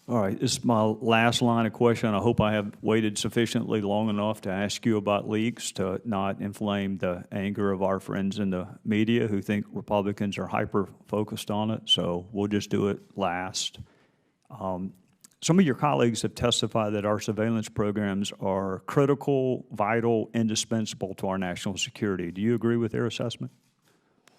All right, this is my last line of question. I hope I have waited sufficiently long enough to ask you about leaks to not inflame the anger of our friends in the media who think Republicans are hyper-focused on it, so we'll just do it last. Some of your colleagues have testified that our surveillance programs are critical, vital, indispensable to our national security. Do you agree with their assessment?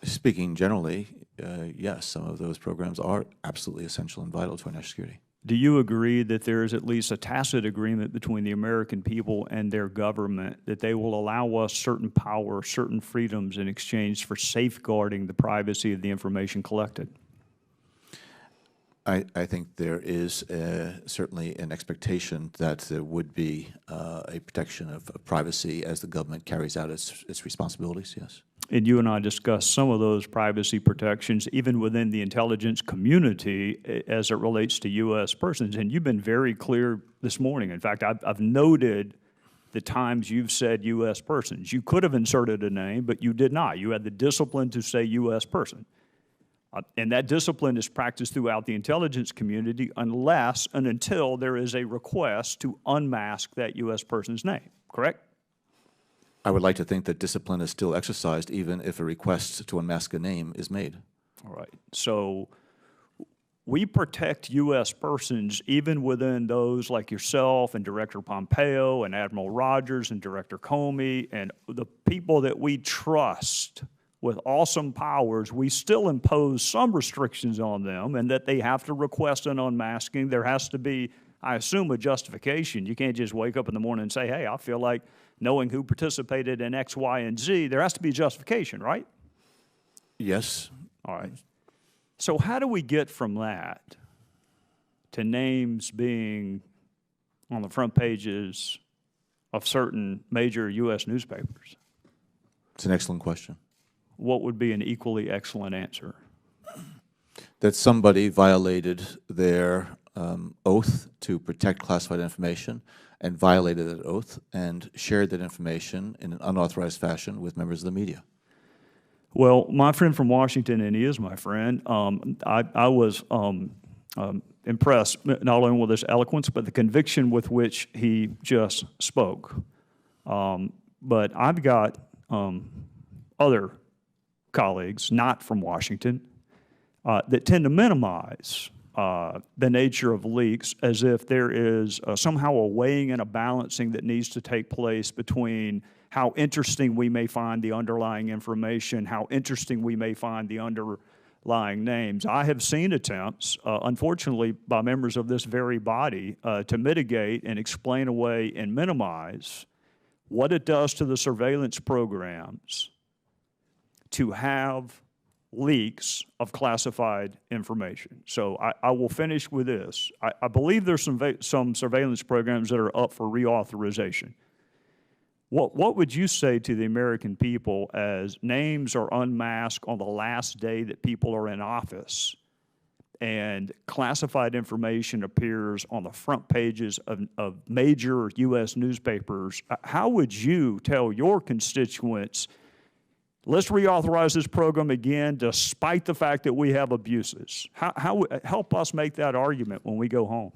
Speaking generally, yes, some of those programs are absolutely essential and vital to our national security. Do you agree that there is at least a tacit agreement between the American people and their government that they will allow us certain power, certain freedoms in exchange for safeguarding the privacy of the information collected? I think there is certainly an expectation that there would be a protection of privacy as the government carries out its responsibilities, yes. And you and I discussed some of those privacy protections even within the intelligence community as it relates to U.S. persons. And you've been very clear this morning. In fact, I've noted the times you've said U.S. persons. You could have inserted a name, but you did not. You had the discipline to say U.S. person. And that discipline is practiced throughout the intelligence community unless and until there is a request to unmask that U.S. person's name, correct? I would like to think that discipline is still exercised even if a request to unmask a name is made. All right. So we protect U.S. persons even within those like yourself and Director Pompeo and Admiral Rogers and Director Comey and the people that we trust with awesome powers. We still impose some restrictions on them and that they have to request an unmasking. There has to be, I assume, a justification. You can't just wake up in the morning and say, hey, I feel like knowing who participated in X, Y, and Z. There has to be justification, right? Yes. All right. So how do we get from that to names being on the front pages of certain major U.S. newspapers? It's an excellent question. What would be an equally excellent answer? That somebody violated their oath to protect classified information and violated that oath and shared that information in an unauthorized fashion with members of the media. Well, my friend from Washington, and he is my friend, I was impressed not only with his eloquence, but the conviction with which he just spoke. But I've got other colleagues, not from Washington, that tend to minimize the nature of leaks as if there is somehow a weighing and a balancing that needs to take place between how interesting we may find the underlying information, how interesting we may find the underlying names. I have seen attempts, unfortunately, by members of this very body to mitigate and explain away and minimize what it does to the surveillance programs to have leaks of classified information. So I will finish with this. I believe there's some surveillance programs that are up for reauthorization. What would you say to the American people as names are unmasked on the last day that people are in office and classified information appears on the front pages of major U.S. newspapers? How would you tell your constituents, let's reauthorize this program again despite the fact that we have abuses? Help us make that argument when we go home.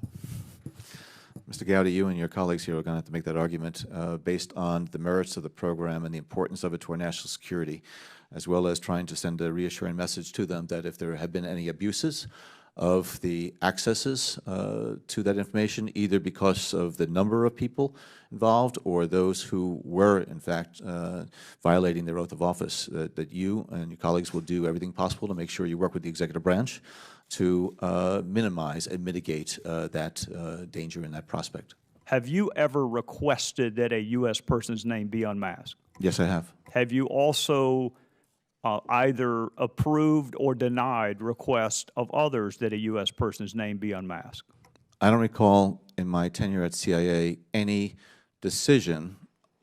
Mr. Gowdy, you and your colleagues here are going to have to make that argument based on the merits of the program and the importance of it to our national security, as well as trying to send a reassuring message to them that if there have been any abuses of the accesses to that information, either because of the number of people involved or those who were, in fact, violating their oath of office, that you and your colleagues will do everything possible to make sure you work with the executive branch to minimize and mitigate that danger and that prospect. Have you ever requested that a U.S. person's name be unmasked? Yes, I have. Have you also either approved or denied requests of others that a U.S. person's name be unmasked? I don't recall in my tenure at CIA any decision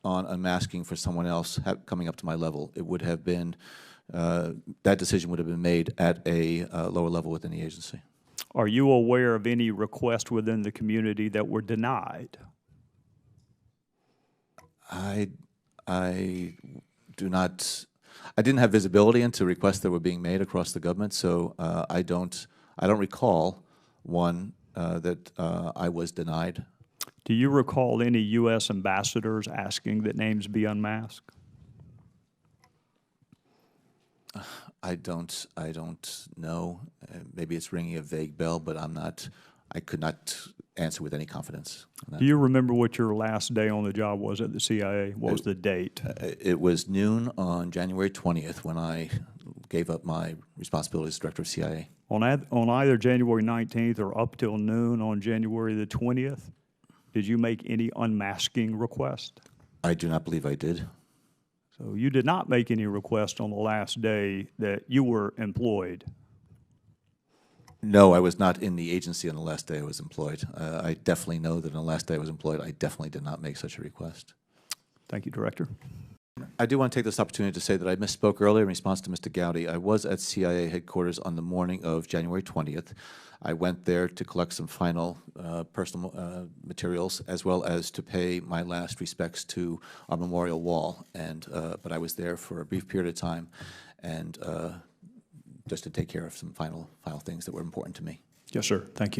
on unmasking for someone else coming up to my level. It would have been, that decision would have been made at a lower level within the agency. Are you aware of any requests within the community that were denied? I do not. I didn't have visibility into requests that were being made across the government, so I don't recall one I was denied. Do you recall any U.S. ambassadors asking that names be unmasked? I don't know. Maybe it's ringing a vague bell, but I could not answer with any confidence on that. Do you remember what your last day on the job was at the CIA? What was the date? It was noon on January 20th when I gave up my responsibilities as director of CIA. On either January 19th or up till noon on January the 20th, did you make any unmasking request? I do not believe I did. So you did not make any request on the last day that you were employed? No, I was not in the agency on the last day I was employed. I definitely know that on the last day I was employed, I definitely did not make such a request. Thank you, Director. I do want to take this opportunity to say that I misspoke earlier in response to Mr. Gowdy. I was at CIA headquarters on the morning of January 20th. I went there to collect some final personal materials, as well as to pay my last respects to our memorial wall. But I was there for a brief period of time, and just to take care of some final things that were important to me. Yes, sir. Thank you.